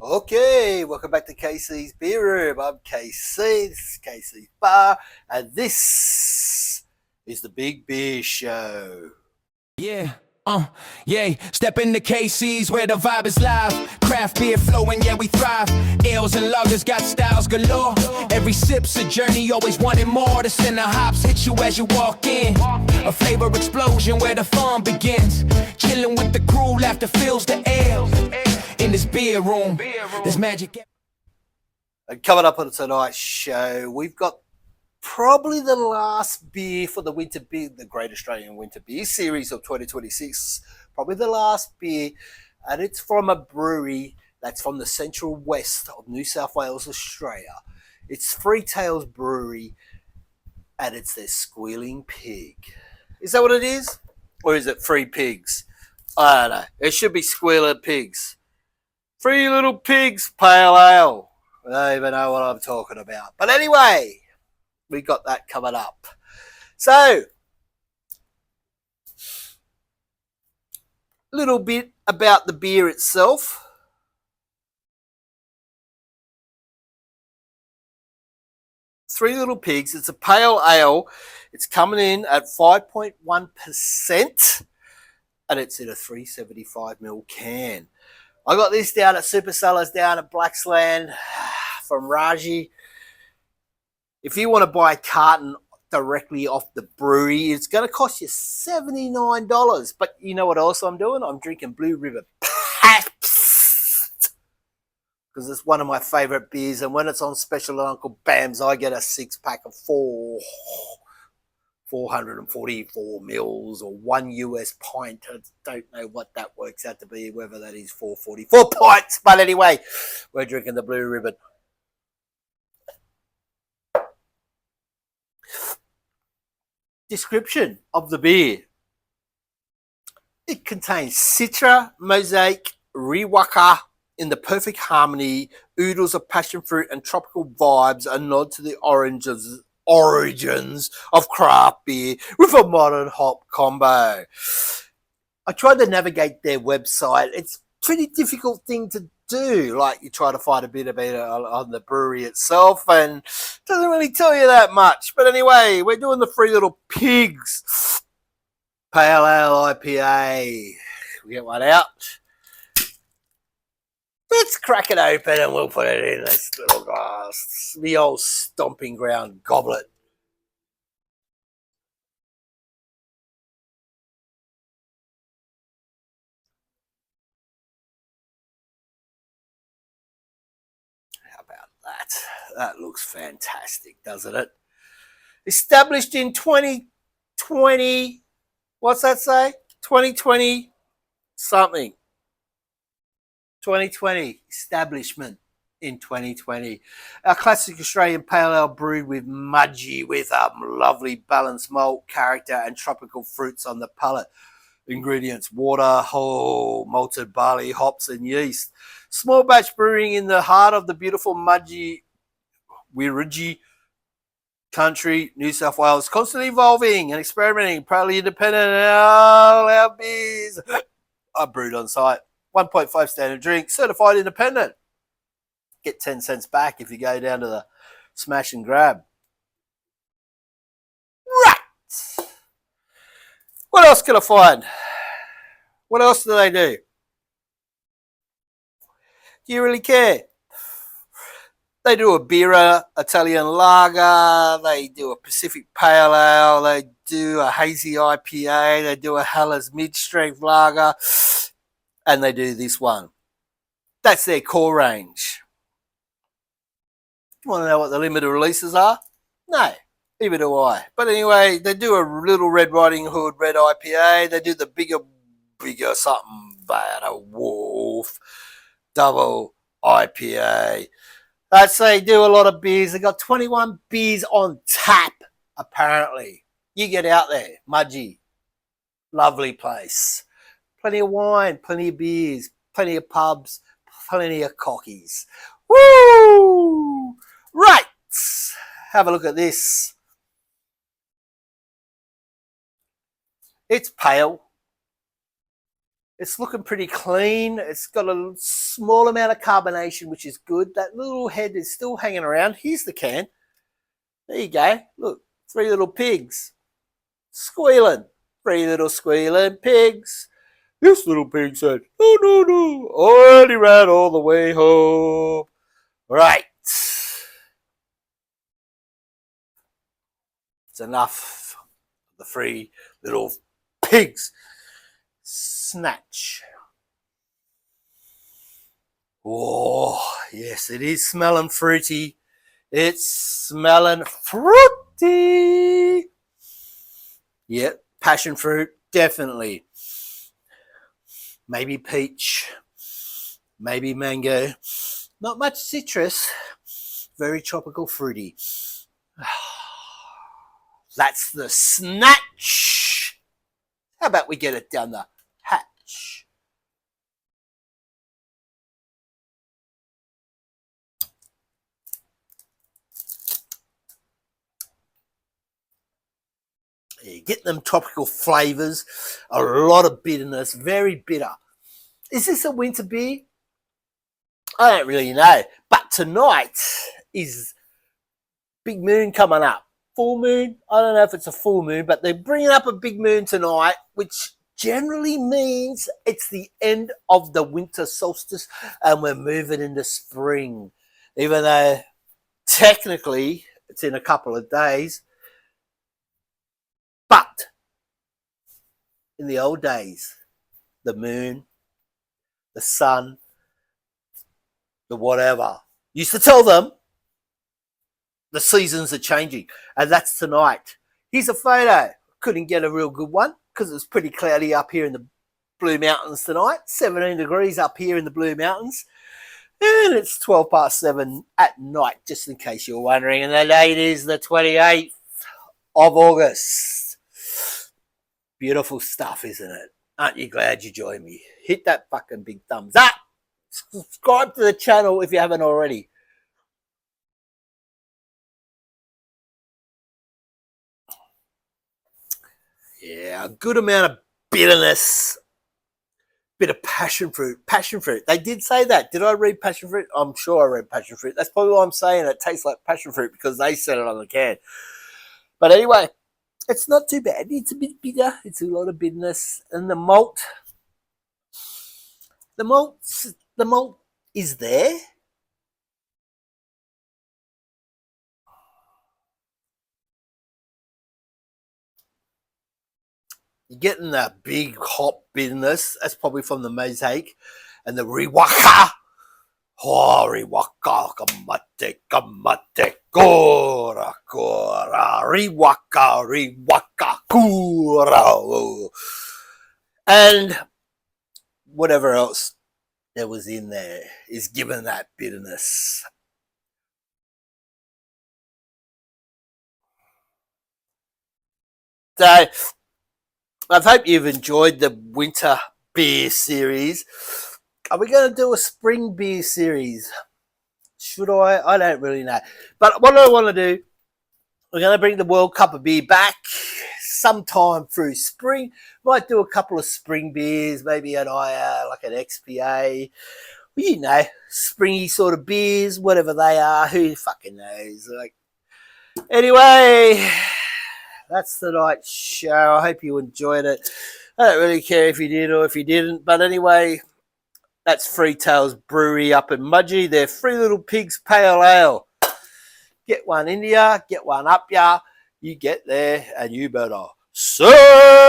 Okay, welcome back to KC's Beer Room. I'm KC, this is KC's Bar, and this is the Big Beer Show. Yeah, yeah. Step into KC's where the vibe is live. Craft beer flowing, yeah, we thrive. Ales and lagers got styles galore. Every sip's a journey, always wanting more. The center hops hit you as you walk in. A flavor explosion where the fun begins. Chilling with the crew, laughter fills the air. In this beer room, there's magic. And coming up on tonight's show, we've got probably the last beer for the winter beer, the Great Australian Winter Beer Series of 2026. Probably the last beer, and it's from a brewery that's from the central west of New South Wales, Australia. It's Three Tails Brewery, and it's their Squealing Pig. Is that what it is? Or is it Three Pigs? I don't know. It should be Squealing Pigs. Three Little Pigs Pale Ale. I don't even know what I'm talking about. But anyway, we got that coming up. So, a little bit about the beer itself. Three Little Pigs. It's a pale ale. It's coming in at 5.1%, and it's in a 375ml can. I got this down at Super Sellers down at Blacksland from Raji. If you want to buy a carton directly off the brewery, it's going to cost you $79. But you know what else I'm doing? I'm drinking Blue River Pabst, because it's one of my favourite beers. And when it's on special at Uncle Bam's, I get a 6-pack of 444 mils or 1 US pint. I don't know what that works out to be, whether that is 444 pints. But anyway, we're drinking the Blue Ribbon. Description of the beer. It contains Citra, Mosaic, Riwaka in the perfect harmony, oodles of passion fruit and tropical vibes, a nod to the origins of craft beer with a modern hop combo. I tried to navigate their website. It's a pretty difficult thing to do. Like, you try to find a bit about it on the brewery itself, and it doesn't really tell you that much. But anyway, we're doing the Three Little Pigs Pale Ale IPA. We get one out. Let's crack it open and we'll put it in this little glass. The old stomping ground goblet. How about that? That looks fantastic, doesn't it? Established in 2020. What's that say? 2020 something. 2020 establishment in 2020. Our classic Australian pale ale brewed with Mudgee, with lovely balanced malt, character, and tropical fruits on the palate. Ingredients: water, whole malted barley, hops, and yeast. Small batch brewing in the heart of the beautiful Mudgee Wirriji country, New South Wales, constantly evolving and experimenting, proudly independent, and all our beers are brewed on site. 1.5 standard drink, certified independent. Get 10 cents back if you go down to the smash and grab. Right. What else can I find? What else do they do? Do you really care? They do a Birra Italian lager. They do a Pacific Pale Ale. They do a hazy IPA. They do a Hellas mid-strength lager. And they do this one. That's their core range. You want to know what the limited releases are? No, neither do I. But anyway, they do a Little Red Riding Hood Red IPA. They do the bigger something bad, a Wolf Double IPA. They do a lot of beers. They got 21 beers on tap, apparently. You get out there, Mudgee. Lovely place. Plenty of wine, plenty of beers, plenty of pubs, plenty of cockies. Woo! Right. Have a look at this. It's pale. It's looking pretty clean. It's got a small amount of carbonation, which is good. That little head is still hanging around. Here's the can. There you go. Look, 3 little pigs squealing. 3 little squealing pigs. This little pig said, "No, no, no. I only ran all the way home." Right. It's enough. The 3 little pigs. Snatch. Oh, yes, it is smelling fruity. It's smelling fruity. Yep, passion fruit, definitely. Maybe peach. Maybe mango. Not much citrus. Very tropical fruity. That's the snatch. How about we get it down the hatch? You get them tropical flavours, a lot of bitterness, very bitter. Is this a winter beer? I don't really know. But tonight is big moon coming up. Full moon? I don't know if it's a full moon, but they're bringing up a big moon tonight, which generally means it's the end of the winter solstice and we're moving into spring. Even though technically it's in a couple of days. But in the old days, the moon, the sun, the whatever, used to tell them the seasons are changing. And that's tonight. Here's a photo. Couldn't get a real good one because it's pretty cloudy up here in the Blue Mountains tonight. 17 degrees up here in the Blue Mountains. And it's 7:12 at night, just in case you're wondering. And the date is the 28th of August. Beautiful stuff, isn't it? Aren't you glad you joined me? Hit that fucking big thumbs up. Subscribe to the channel if you haven't already. Yeah, a good amount of bitterness. Bit of passion fruit. Passion fruit. They did say that. Did I read passion fruit? I'm sure I read passion fruit. That's probably why I'm saying it tastes like passion fruit, because they said it on the can. But anyway, it's not too bad. It's a bit bitter. It's a lot of bitterness. And the malt is there. You're getting that big hot bitterness. That's probably from the mosaic and the riwaka. Oh, riwaka, kamate, kamate, kora, kora, riwaka, kora. And whatever else that was in there is given that bitterness. So I hope you've enjoyed the winter beer series. Are we going to do a spring beer series? Should I? I don't really know. But what I want to do, we're going to bring the World Cup of Beer back sometime through spring. Might do a couple of spring beers, maybe an IR, like an XPA. Well, you know, springy sort of beers, whatever they are. Who fucking knows? Like, anyway, that's tonight's show. I hope you enjoyed it. I don't really care if you did or if you didn't. But anyway, that's Three Tails Brewery up in Mudgee. They're 3 Little Pigs Pale Ale. Get one in ya, get one up ya. You get there and you better serve.